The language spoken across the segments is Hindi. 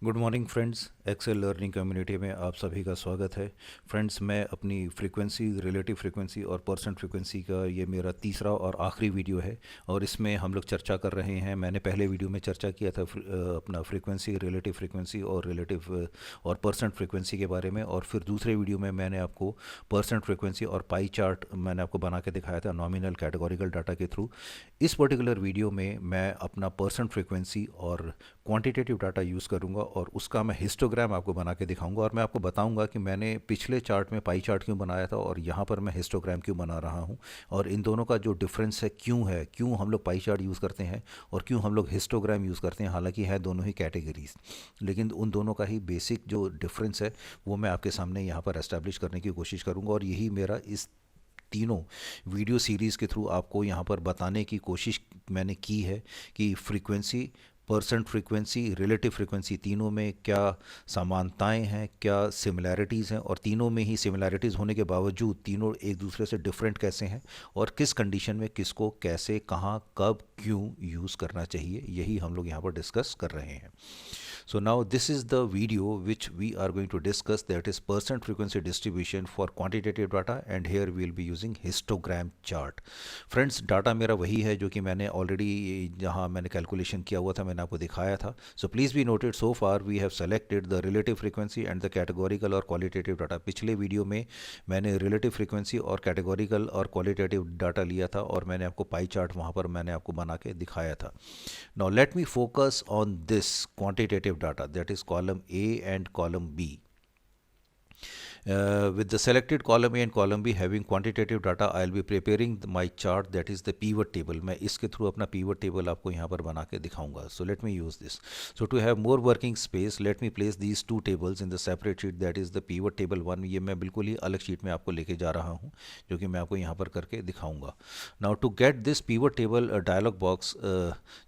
Good morning friends, Excel learning community में आप सभी का स्वागत है। फ्रेंड्स, मैं अपनी फ्रीक्वेंसी, रिलेटिव फ्रीक्वेंसी और परसेंट फ्रीक्वेंसी का ये मेरा तीसरा और आखिरी वीडियो है और इसमें हम लोग चर्चा कर रहे हैं। मैंने पहले वीडियो में चर्चा किया था अपना फ्रीक्वेंसी, रिलेटिव फ्रीक्वेंसी और रिलेटिव और परसेंट फ्रीक्वेंसी के बारे में, और फिर दूसरे वीडियो में मैंने आपको परसेंट फ्रीक्वेंसी और पाई चार्ट मैंने आपको बना के दिखाया था नॉमिनल कैटेगोरिकल डाटा के थ्रू। इस पर्टिकुलर वीडियो में मैं अपना परसेंट फ्रीक्वेंसी और क्वांटिटेटिव डाटा यूज़ करूंगा और उसका मैं हिस्टोग्राम आपको बना के दिखाऊंगा और मैं आपको बताऊंगा कि मैंने पिछले चार्ट में पाई चार्ट क्यों बनाया था और यहाँ पर मैं हिस्टोग्राम क्यों बना रहा हूँ, और इन दोनों का जो डिफरेंस है, क्यों हम लोग पाई चार्ट यूज़ करते हैं और क्यों हम लोग हिस्टोग्राम यूज़ करते हैं। हालांकि है दोनों ही कैटेगरीज, लेकिन उन दोनों का ही बेसिक जो डिफरेंस है वो मैं आपके सामने यहाँ पर एस्टैब्लिश करने की कोशिश करूँगा, और यही मेरा इस तीनों वीडियो सीरीज़ के थ्रू आपको यहाँ पर बताने की कोशिश मैंने की है कि frequency, percent frequency, relative frequency, तीनों में क्या समानताएं हैं, क्या सिमिलैरिटीज़ हैं, और तीनों में ही सिमिलैरिटीज़ होने के बावजूद तीनों एक दूसरे से डिफरेंट कैसे हैं, और किस कंडीशन में किसको कैसे, कहाँ, कब, क्यों यूज़ करना चाहिए, यही हम लोग यहाँ पर डिस्कस कर रहे हैं। So now this is the video which we are going to discuss, that is percent frequency distribution for quantitative data, and here we will be using histogram chart. Friends, data मेरा वही है जो कि मैंने ऑलरेडी जहाँ मैंने कैलकुलेशन किया हुआ था मैंने आपको दिखाया था. So please be noted, so far we have selected the relative frequency and the categorical और qualitative data. पिछले वीडियो में मैंने relative frequency और categorical और qualitative data लिया था और मैंने आपको पाई चार्ट वहाँ पर मैंने आपको बना के दिखाया था. Now let me focus on this quantitative data, that is column A and column B. With the selected column A and column B having quantitative data, I will be preparing my chart, that is the pivot table. मैं इसके थ्रू अपना pivot table आपको यहाँ पर बना के दिखाऊंगा. So let me use this. So to have more working space, let me place these two tables in the separate sheet, that is the pivot table 1. ये मैं बिल्कुल ही अलग शीट में आपको लेके जा रहा हूँ जो कि मैं आपको यहाँ पर करके दिखाऊंगा. Now to get this pivot table dialog box,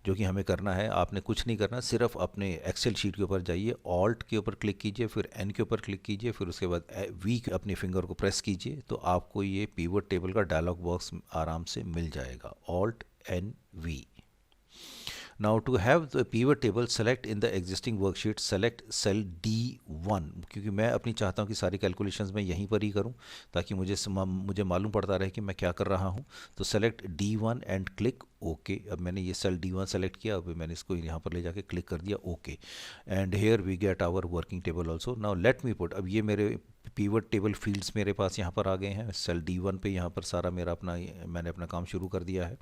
जो कि हमें करना है, आपने कुछ नहीं करना, सिर्फ अपने एक्सेल शीट के ऊपर जाइए, ऑल्ट के ऊपर क्लिक कीजिए, फिर एन के ऊपर क्लिक कीजिए, फिर उसके बाद वी अपने फिंगर को प्रेस कीजिए, तो आपको ये पिवट टेबल का डायलॉग बॉक्स आराम से मिल जाएगा. Alt N V. Now to have the pivot table, select in the existing worksheet, select cell D1, क्योंकि मैं अपनी चाहता हूँ कि सारी कैलकुलेशंस मैं यहीं पर ही करूँ ताकि मुझे मालूम पड़ता रहे कि मैं क्या कर रहा हूँ. तो select D1 and click okay. अब मैंने ये सेल D1 सेलेक्ट किया, अब मैंने इसको यहाँ पर ले जाके क्लिक कर दिया okay, and here we get our working table also. Now let me put, अब ये मेरे पीवट टेबल फील्ड्स मेरे पास यहाँ पर आ गए हैं. सेल D1 पे यहाँ पर सारा मेरा मैंने अपना काम शुरू कर दिया है.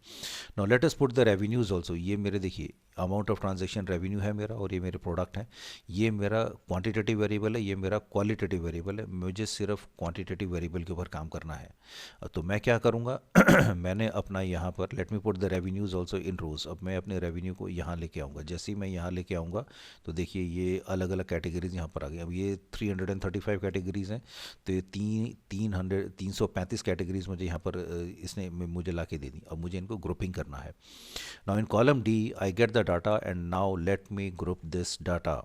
Now let us put the revenues also. ये मेरे देखिए अमाउंट ऑफ ट्रांजेक्शन रेवेन्यू है मेरा, और ये मेरे प्रोडक्ट हैं. ये मेरा क्वांटिटेटिव वेरिएबल है, ये मेरा क्वालिटेटिव वेरिएबल है. मुझे सिर्फ क्वांटिटेटिव वेरिएबल के ऊपर काम करना है. तो मैं क्या करूँगा मैंने अपना यहाँ पर let me put the revenues also in rows. अब मैं अपने रेवेन्यू को यहाँ लेके आऊँगा. जैसे ही मैं यहाँ लेके आऊँगा तो देखिए ये अलग अलग कैटेगरीज यहाँ पर आ गई. अब ये 335 कैटेगरीज हैं, तो ये 335 कैटेगरीज मुझे यहाँ पर इसने मुझे ला के दे दी. अब मुझे इनको ग्रुपिंग करना है. Now in column D I get the data, and now let me group this data.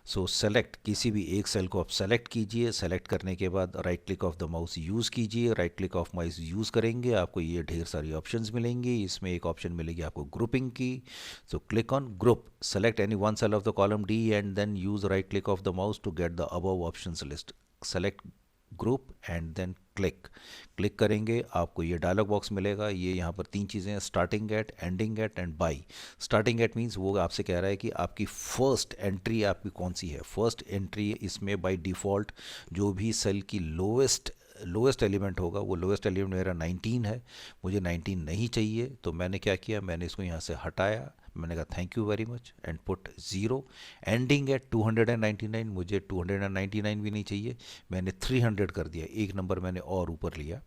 So select, किसी भी एक सेल को आप सेलेक्ट कीजिए. सेलेक्ट करने के बाद right click of the mouse use कीजिए. Right click of mouse use करेंगे आपको ये ढेर सारी ऑप्शंस मिलेंगी. इसमें एक ऑप्शन मिलेगी आपको ग्रुपिंग की. So click on group, select any one cell of the column D and then use right click of the mouse to get the above options list. Select group and then click करेंगे, आपको ये डायलॉग बॉक्स मिलेगा. ये यहाँ पर तीन चीज़ें हैं, starting at, ending eight and by. Starting at means वो आपसे कह रहा है कि आपकी फर्स्ट एंट्री आपकी कौन सी है. फर्स्ट एंट्री इसमें बाय डिफ़ॉल्ट जो भी सेल की लोएस्ट एलिमेंट होगा, वो लोएस्ट एलिमेंट मेरा 19 है. मुझे 19 नहीं चाहिए, तो मैंने क्या किया, मैंने इसको यहाँ से हटाया. मैंने कहा thank you very much and put 0. Ending eight 299, मुझे 299 भी नहीं चाहिए, मैंने 300 कर दिया. एक नंबर मैंने और ऊपर लिया,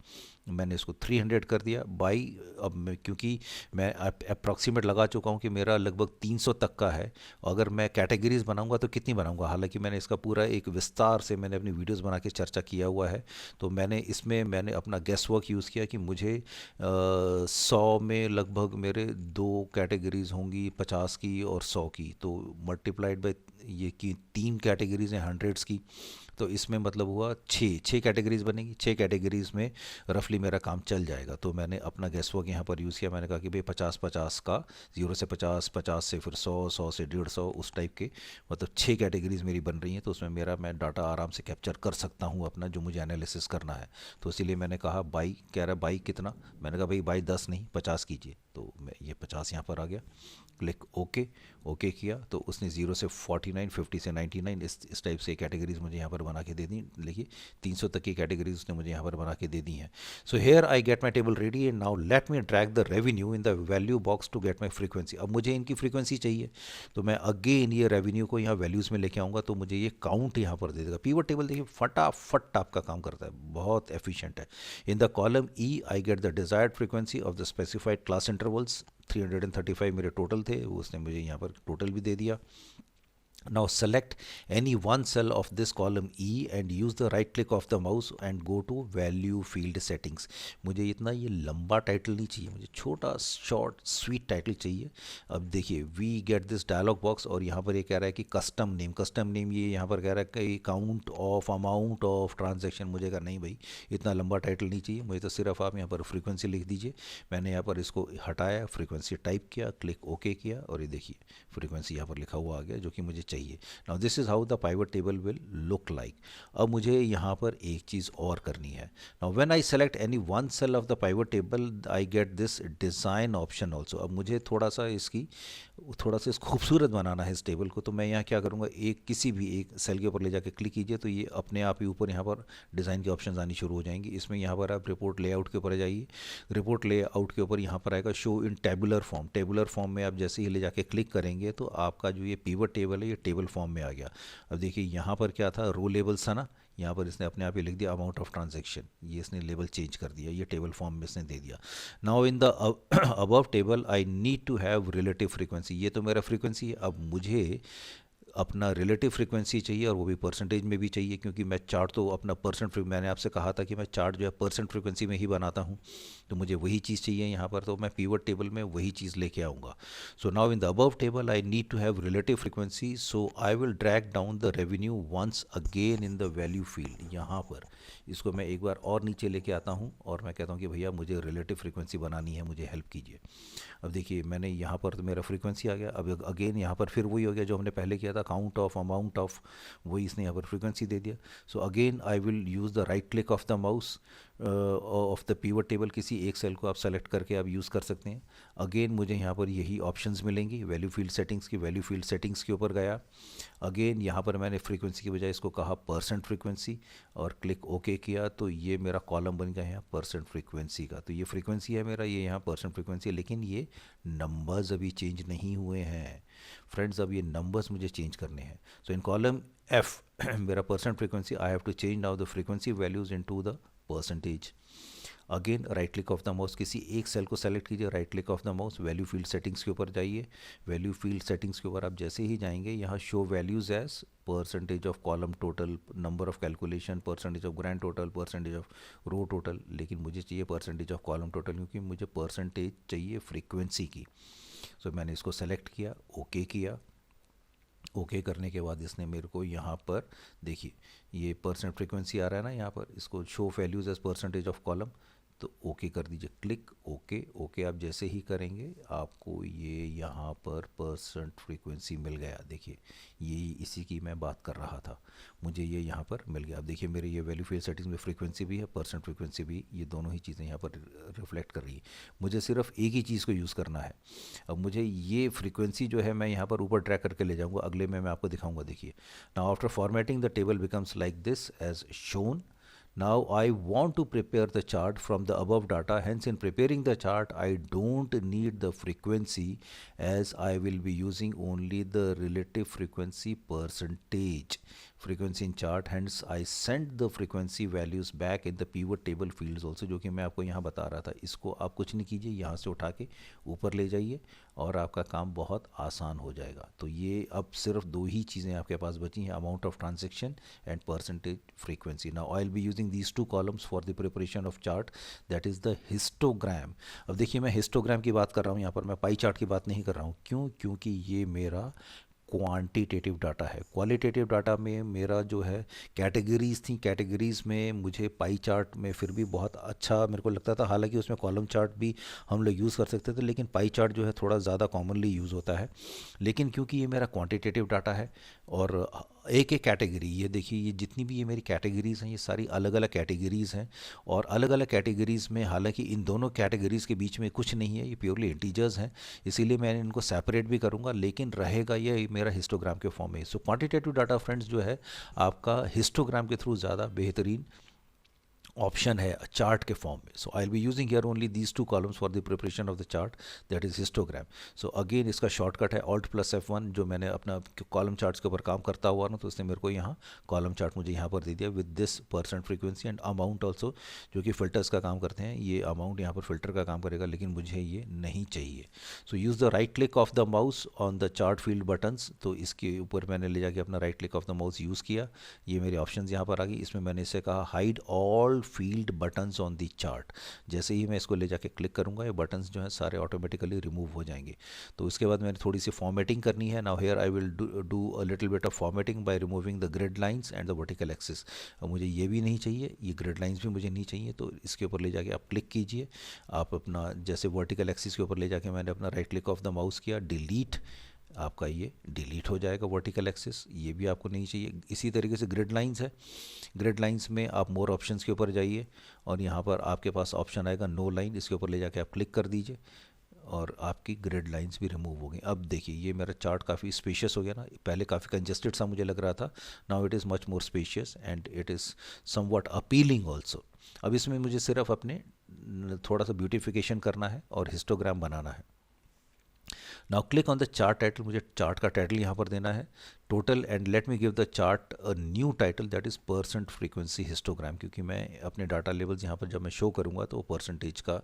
मैंने इसको 300 कर दिया. बाई, अब क्योंकि मैं अप्रॉक्सीमेट लगा चुका हूँ कि मेरा लगभग 300 तक का है. अगर मैं कैटेगरीज बनाऊंगा तो कितनी बनाऊंगा, हालांकि मैंने इसका पूरा एक विस्तार से मैंने अपनी वीडियोस बना के चर्चा किया हुआ है. तो मैंने अपना गेस वर्क यूज़ किया कि मुझे 100 में लगभग मेरे दो कैटेगरीज होंगी, 50 की और 100 की. तो मल्टीप्लाइड बाई ये कि 3 कैटेगरीज हैं हंड्रेड्स की, तो इसमें मतलब हुआ छः कैटेगरीज बनेगी, 6 कैटेगरीज में रफली मेरा काम चल जाएगा। तो मैंने अपना गैस वर्क यहाँ पर यूज़ किया, मैंने कहा कि भाई 50-50 का, 0 से 50, 50 से फिर 100, 100 से 150, उस टाइप के मतलब 6 कैटेगरीज मेरी बन रही हैं। तो उसमें मेरा मैं डाटा आराम से कैप्चर कर सकता हूँ अपना, जो मुझे एनालिसिस करना है। तो इसीलिए मैंने कहा बाई, कह रहा बाई कितना, मैंने कहा भाई बाई 10 नहीं 50 कीजिए, तो मैं ये 50 यहाँ पर आ गया। क्लिक ओके, ओके किया तो उसने 0 से 49, 50 से 99 इस टाइप से कैटेगरीज मुझे यहाँ पर बना के दे दी। देखिए 300 तक की कैटेगरीज उसने मुझे यहाँ पर बना के दे दी हैं। So here I get my table ready and now let me drag the revenue in the value box to get my frequency. अब मुझे इनकी फ्रीक्वेंसी चाहिए, तो मैं अगेन ये रेवेन्यू को यहाँ वैल्यूज़ में लेके आऊँगा, तो मुझे ये काउंट यहाँ पर दे देगा। पीवट टेबल देखिए फटाफट आपका काम करता है, बहुत एफिशिएंट है। In the column E I get the desired frequency of the specified class intervals. 335 मेरे टोटल थे, वो उसने मुझे यहाँ पर टोटल भी दे दिया। Now select any one cell of this column E and use the right click of the mouse and go to value field settings। मुझे इतना ये लंबा टाइटल नहीं चाहिए, मुझे छोटा शॉर्ट स्वीट टाइटल चाहिए। अब देखिए we get this dialog box और यहाँ पर ये कह रहा है कि कस्टम नेम ये यहाँ पर कह रहा है कि count of amount of transaction. मुझे कहा नहीं भाई इतना लंबा टाइटल नहीं चाहिए, मुझे तो सिर्फ आप यहाँ पर फ्रीक्वेंसी लिख दीजिए। मैंने यहाँ पर इसको हटाया, फ्रीक्वेंसी टाइप किया, क्लिक ओके किया और ये देखिए फ्रीक्वेंसी यहाँ पर लिखा हुआ आ गया जो कि मुझे चाहिए। Now this is how the pivot table will look like. अब मुझे यहाँ पर एक चीज़ और करनी है। Now when I select any one cell of the pivot table I get this design option also. अब मुझे थोड़ा सा इस खूबसूरत बनाना है इस टेबल को, तो मैं यहाँ क्या करूँगा, किसी भी एक सेल के ऊपर ले जाके क्लिक कीजिए तो ये अपने आप ही ऊपर यहाँ पर डिज़ाइन के ऑप्शन आनी शुरू हो जाएंगी। इसमें यहाँ पर आप रिपोर्ट लेआउट के ऊपर जाइए, रिपोर्ट लेआउट के ऊपर यहाँ पर आएगा show in tabular form. Tabular form में आप जैसे ही ले जाके क्लिक करेंगे तो आपका जो ये पीवट टेबल है ये टेबल फॉर्म में आ गया। अब देखिए यहाँ पर क्या था, रो लेबल्स था ना, यहाँ पर इसने अपने आप ही लिख दिया अमाउंट ऑफ ट्रांजैक्शन, ये इसने लेबल चेंज कर दिया, ये टेबल फॉर्म में इसने दे दिया। Now in the above table I need to have relative frequency. ये तो मेरा फ्रीक्वेंसी है, अब मुझे अपना रिलेटिव फ्रीक्वेंसी चाहिए और वो भी परसेंटेज में भी चाहिए, क्योंकि मैं चार्ट तो अपना मैंने आपसे कहा था कि मैं चार्ट जो है परसेंट फ्रीक्वेंसी में ही बनाता हूँ, तो मुझे वही चीज़ चाहिए यहाँ पर, तो मैं पीवट टेबल में वही चीज़ लेके आऊँगा। So now in the above table I need to have relative frequency, so I will drag down the revenue once again in the value field. यहाँ पर इसको मैं एक बार और नीचे लेके आता हूँ और मैं कहता हूँ कि भैया मुझे रिलेटिव फ्रीक्वेंसी बनानी है, मुझे हेल्प कीजिए। अब देखिए मैंने यहाँ पर तो मेरा फ्रीक्वेंसी आ गया, अब अगेन यहाँ पर फिर वही हो गया जो हमने पहले किया था, काउंट ऑफ अमाउंट ऑफ, वही इसने यहाँ पर फ्रीक्वेंसी दे दिया। So again I will use the right click of the mouse of the pivot table, किसी एक सेल को आप सेलेक्ट करके आप यूज़ कर सकते हैं। अगेन मुझे यहाँ पर यही ऑप्शंस मिलेंगी, वैल्यू फील्ड सेटिंग्स की, वैल्यू फील्ड सेटिंग्स के ऊपर गया। अगेन यहाँ पर मैंने फ्रीक्वेंसी की बजाय इसको कहा परसेंट फ्रीक्वेंसी और क्लिक ओके किया, तो ये मेरा कॉलम बन गया यहाँ परसेंट फ्रीक्वेंसी का। तो ये फ्रीक्वेंसी है मेरा, ये यहाँ परसेंट फ्रीक्वेंसी है, लेकिन ये नंबर्स अभी चेंज नहीं हुए हैं फ्रेंड्स, अब ये नंबर्स मुझे चेंज करने हैं। सो इन कॉलम एफ मेरा percent frequency, I have to change now the frequency values into the percentage. Again right click of the mouse, किसी एक सेल को सेलेक्ट कीजिए, right click of the mouse, value field settings के ऊपर जाइए। वैल्यू फील्ड सेटिंग्स के ऊपर आप जैसे ही जाएंगे यहाँ show values as percentage of column total, number of calculation, percentage of grand total, percentage of row total, लेकिन मुझे चाहिए परसेंटेज ऑफ कॉलम टोटल, क्योंकि मुझे परसेंटेज चाहिए फ्रीक्वेंसी की। सो मैंने इसको सेलेक्ट किया, ओके किया। ओके करने के बाद इसने मेरे को यहाँ पर देखिए ये परसेंट फ्रीक्वेंसी आ रहा है ना, यहाँ पर इसको show values as percentage of column, तो ओके कर दीजिए, क्लिक ओके। ओके आप जैसे ही करेंगे आपको ये यहाँ पर परसेंट फ्रीक्वेंसी मिल गया। देखिए यही इसी की मैं बात कर रहा था, मुझे ये यहाँ पर मिल गया। अब देखिए मेरे ये वैल्यू फील्ड सेटिंग्स में फ्रीक्वेंसी भी है, परसेंट फ्रीक्वेंसी भी, ये दोनों ही चीज़ें यहाँ पर रिफ्लेक्ट कर रही है। मुझे सिर्फ एक ही चीज़ को यूज़ करना है। अब मुझे ये फ्रीक्वेंसी जो है मैं यहाँ पर ऊपर ट्रैक करके ले जाऊँगा, अगले में मैं आपको दिखाऊँगा। देखिए now after formatting the table becomes like this as shown. Now I want to prepare the chart from the above data, hence in preparing the chart I don't need the frequency as I will be using only the relative frequency percentage frequency in chart, hence I send the frequency values back in the pivot table fields also, जो कि मैं आपको यहाँ बता रहा था। इसको आप कुछ नहीं कीजिए, यहाँ से उठा के ऊपर ले जाइए और आपका काम बहुत आसान हो जाएगा। तो ये अब सिर्फ दो ही चीज़ें आपके पास बची हैं, amount of transaction and percentage frequency. Now I will be using these two columns for the preparation of chart, that is the histogram. अब देखिए मैं हिस्टोग्राम की बात कर रहा हूँ यहाँ पर, मैं पाई चार्ट की बात नहीं कर रहा हूँ। क्यों? क्योंकि ये मेरा क्वांटिटेटिव डाटा है। क्वालिटेटिव डाटा में मेरा जो है कैटेगरीज थी, कैटेगरीज में मुझे पाई चार्ट में फिर भी बहुत अच्छा मेरे को लगता था, हालांकि उसमें कॉलम चार्ट भी हम लोग यूज़ कर सकते थे, लेकिन पाई चार्ट जो है थोड़ा ज़्यादा कॉमनली यूज़ होता है। लेकिन क्योंकि ये मेरा क्वांटिटेटिव डाटा है और एक एक कैटेगरी, ये देखिए ये जितनी भी ये मेरी कैटेगरीज़ हैं ये सारी अलग अलग कैटेगरीज़ हैं, और अलग अलग कैटेगरीज़ में हालांकि इन दोनों कैटेगरीज़ के बीच में कुछ नहीं है, ये प्योरली इंटीजर्स हैं, इसीलिए मैं इनको सेपरेट भी करूंगा, लेकिन रहेगा ये मेरा हिस्टोग्राम के फॉर्म में। सो क्वांटिटेटिव डाटा फ्रेंड्स जो है आपका हिस्टोग्राम के थ्रू ज़्यादा बेहतरीन ऑप्शन है चार्ट के फॉर्म में। So I will be using here only these two columns for the preparation of the chart, that is histogram. So again इसका शॉर्टकट है Alt+F1, जो मैंने अपना कॉलम चार्ट्स के ऊपर काम करता हुआ ना, तो उसने मेरे को यहाँ कॉलम चार्ट मुझे यहाँ पर दे दिया with this percent frequency and amount also, जो कि फिल्टर्स का काम करते हैं। ये अमाउंट यहाँ पर फिल्टर का काम करेगा, लेकिन मुझे ये नहीं चाहिए। So use the right click of the mouse on the chart field buttons, तो इसके ऊपर मैंने ले जाके अपना right click of the mouse use किया, ये मेरे ऑप्शंस यहाँ पर आ गई। इसमें मैंने इसे कहा hide all field button on the chart. जैसे ही मैं इसको ले जाके क्लिक करूंगा ये बटन्स जो हैं सारे ऑटोमेटिकली रिमूव हो जाएंगे। तो इसके बाद मैंने थोड़ी सी फॉर्मेटिंग करनी है। Now here I will do a little bit of formatting by removing the grid lines and the vertical axis. अब मुझे ये भी नहीं चाहिए, ये ग्रिड लाइंस भी मुझे नहीं चाहिए, तो इसके ऊपर ले जाके आप क्लिक कीजिए। आप अपना जैसे वर्टिकल एक्सिस के ऊपर ले जाके मैंने अपना right click of the mouse किया, डिलीट, आपका ये डिलीट हो जाएगा वर्टिकल एक्सिस, ये भी आपको नहीं चाहिए। इसी तरीके से ग्रिड लाइंस है, ग्रिड लाइंस में आप मोर ऑप्शंस के ऊपर जाइए और यहाँ पर आपके पास ऑप्शन आएगा नो लाइन, इसके ऊपर ले जाके आप क्लिक कर दीजिए और आपकी ग्रिड लाइंस भी रिमूव हो गई। अब देखिए ये मेरा चार्ट काफ़ी स्पेशियस हो गया ना, पहले काफ़ी कंजेस्टेड सा मुझे लग रहा था, now it is much more spacious and it is somewhat appealing also. अब इसमें मुझे सिर्फ अपने थोड़ा सा ब्यूटिफिकेशन करना है और हिस्टोग्राम बनाना है। Now click on the chart title, मुझे चार्ट का टाइटल यहाँ पर देना है total, and let me give the chart a new title that is percent frequency histogram, क्योंकि मैं अपने डाटा लेवल्स यहाँ पर जब मैं शो करूँगा तो परसेंटेज का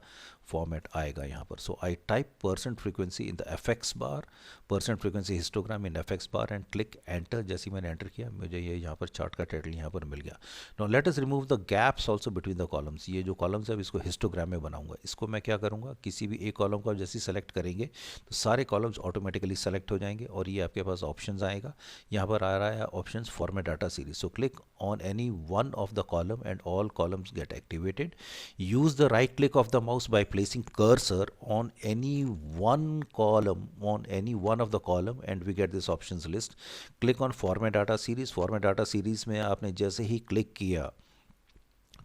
फॉर्मेट आएगा यहाँ पर। So I type percent frequency in the FX bar, percent frequency histogram in FX bar and click enter. जैसे ही मैंने एंटर किया मुझे ये यहाँ पर चार्ट का टाइटल यहाँ पर मिल गया। Now let us remove the gaps also between the columns. ये जो कॉलम्स है इसको हिस्टोग्राम में बनाऊंगा। इसको मैं क्या करूँगा, किसी भी एक कॉलम को जैसे सेलेक्ट करेंगे तो सारे कॉलम्स ऑटोमेटिकली सेलेक्ट हो जाएंगे और ये आपके पास ऑप्शंस आएगा। यहाँ पर आ रहा है options format data series. So click on any one of the column and all columns get activated. Use the right click of the mouse by placing cursor on any one column, on any one of the column and we get this options list. Click on format data series. Format data series में आपने जैसे ही क्लिक किया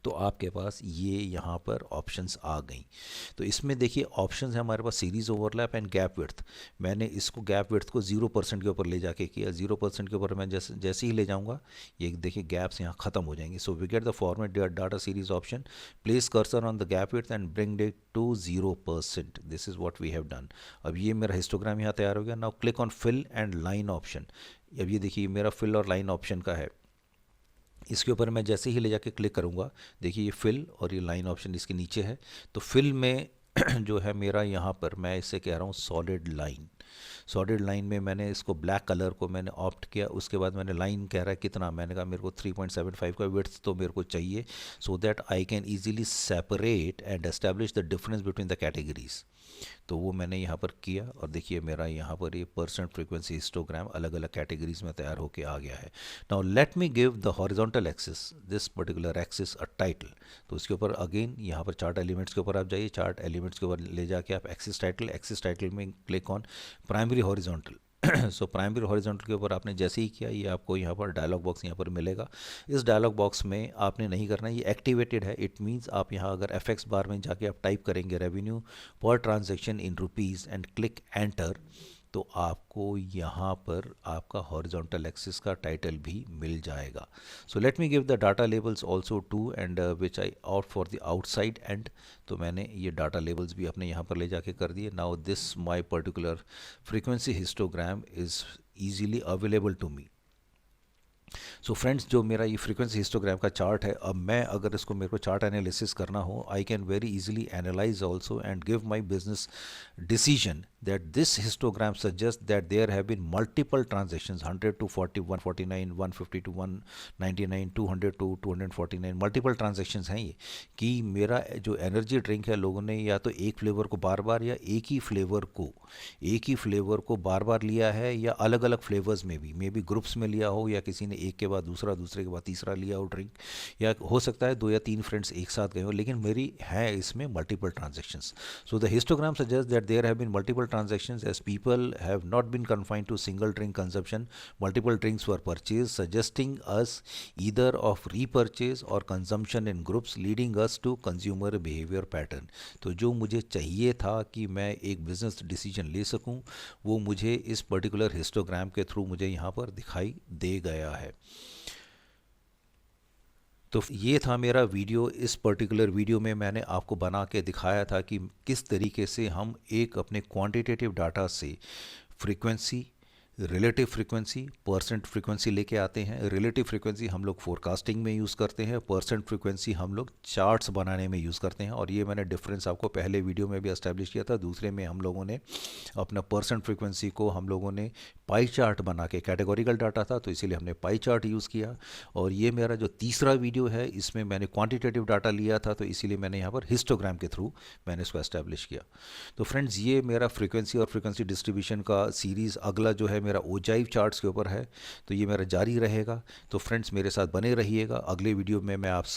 तो आपके पास ये यहाँ पर ऑप्शंस आ गई। तो इसमें देखिए ऑप्शंस है हमारे पास series overlap and gap width. मैंने इसको गैप विड्थ को 0% के ऊपर ले जाके किया। 0% के ऊपर मैं जैसे ही ले जाऊँगा ये देखिए गैप्स यहाँ ख़त्म हो जाएंगे। So we get the format data series option, place cursor on the gap width and bring it to 0%। This is what we have done. अब ये मेरा हिस्टोग्राम यहाँ तैयार हो गया। Now click on fill and line option. अब ये देखिए मेरा फिल और लाइन ऑप्शन का है, इसके ऊपर मैं जैसे ही ले जाके क्लिक करूँगा देखिए ये फिल और ये लाइन ऑप्शन इसके नीचे है। तो फिल में जो है मेरा यहाँ पर मैं इससे कह रहा हूँ सॉलिड लाइन। सॉलिड लाइन में मैंने इसको ब्लैक कलर को मैंने ऑप्ट किया। उसके बाद मैंने लाइन कह रहा है कितना, मैंने कहा मेरे को 3.75 का विड्थ तो मेरे को चाहिए, so that I can easily separate and establish the difference between the categories. तो वो मैंने यहाँ पर किया और देखिए मेरा यहाँ पर ये परसेंट फ्रीक्वेंसी हिस्टोग्राम अलग अलग कैटेगरीज में तैयार होके आ गया है। Now let me give the horizontal axis, this particular axis a title. तो उसके ऊपर अगेन यहाँ पर चार्ट एलिमेंट्स के ऊपर आप जाइए, चार्ट एलिमेंट्स के ऊपर ले जाके आप एक्सिस टाइटल में click on primary horizontal. So primary horizontal के ऊपर आपने जैसे ही किया ये आपको यहाँ पर डायलॉग बॉक्स यहाँ पर मिलेगा। इस डायलॉग बॉक्स में आपने नहीं करना, ये एक्टिवेटेड है। इट मीन्स आप यहाँ अगर एफएक्स बार में जाके आप टाइप करेंगे रेवेन्यू पर transaction in rupees and click enter, तो आपको यहाँ पर आपका हॉरिजॉन्टल एक्सिस का टाइटल भी मिल जाएगा। So let me give the data labels also to and which I out for the outside end. तो मैंने ये डाटा लेबल्स भी अपने यहाँ पर ले जाके कर दिए। Now this my particular frequency histogram is easily available to me. So friends जो मेरा ये फ्रीक्वेंसी हिस्टोग्राम का चार्ट है, अब मैं अगर इसको मेरे को चार्ट एनालिसिस करना हो, I can very easily analyse also and give my business decision that this histogram suggests that there have been multiple transactions, 100 to 40, 149, 150 to 199, 200 to 249, multiple transactions हैं ये, कि मेरा जो एनर्जी ड्रिंक है लोगों ने या तो एक फ्लेवर को बार बार या एक ही फ्लेवर को बार बार लिया है, या अलग अलग फ्लेवर्स में भी, मे बी ग्रुप्स में लिया हो, या किसी ने एक के बाद दूसरा, दूसरे के बाद तीसरा लिया हो ड्रिंक, या हो सकता है 2 या 3 फ्रेंड्स एक साथ गए हो, लेकिन मेरी है इसमें multiple transactions. So the histogram suggest that there have been multiple transactions as people have not been confined to single drink consumption. Multiple drinks were purchase suggesting us either of repurchase और consumption in groups leading us to consumer behaviour pattern. तो जो मुझे चाहिए था कि मैं एक बिजनेस डिसीजन ले सकूं, वो मुझे इस पर्टिकुलर हिस्टोग्राम के थ्रू मुझे यहाँ पर दिखाई दे गया है. तो ये था मेरा वीडियो. इस पर्टिकुलर वीडियो में मैंने आपको बना के दिखाया था कि किस तरीके से हम एक अपने क्वांटिटेटिव डाटा से frequency, relative frequency, percent frequency लेके आते हैं. रिलेटिव फ्रीक्वेंसी हम लोग फोरकास्टिंग में यूज़ करते हैं, परसेंट फ्रीक्वेंसी हम लोग चार्ट्स बनाने में यूज़ करते हैं. और ये मैंने डिफरेंस आपको पहले वीडियो में भी एस्टैब्लिश किया था. दूसरे में हम लोगों ने अपना परसेंट फ्रीक्वेंसी को हम लोगों ने पाई चार्ट बना के, कैटेगोरिकल डाटा था तो इसीलिए हमने पाई चार्ट यूज़ किया. और ये मेरा जो तीसरा वीडियो है इसमें मैंने क्वान्टिटेटिव डाटा लिया था, तो इसीलिए मैंने यहाँ पर हिस्टोग्राम के थ्रू मैंने इसको एस्टैब्लिश किया. तो फ्रेंड्स, ये मेरा फ्रीक्वेंसी और फ्रीक्वेंसी डिस्ट्रीब्यूशन का सीरीज़ अगला जो है मेरा ओजाइव चार्ट्स के ऊपर है, तो ये मेरा जारी रहेगा. तो फ्रेंड्स, मेरे साथ बने रहिएगा. अगले वीडियो में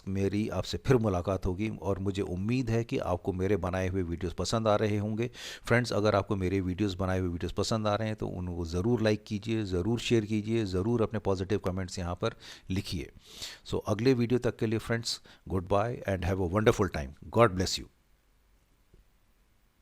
मेरी आपसे फिर मुलाकात होगी, और मुझे उम्मीद है कि आपको मेरे बनाए हुए वीडियोस पसंद आ रहे होंगे. फ्रेंड्स, अगर आपको मेरे वीडियोस बनाए हुए वीडियोस पसंद आ रहे हैं तो उनको ज़रूर लाइक कीजिए, ज़रूर शेयर कीजिए, ज़रूर अपने पॉजिटिव कमेंट्स यहाँ पर लिखिए. सो अगले वीडियो तक के लिए friends, good bye and have a wonderful time. God bless you.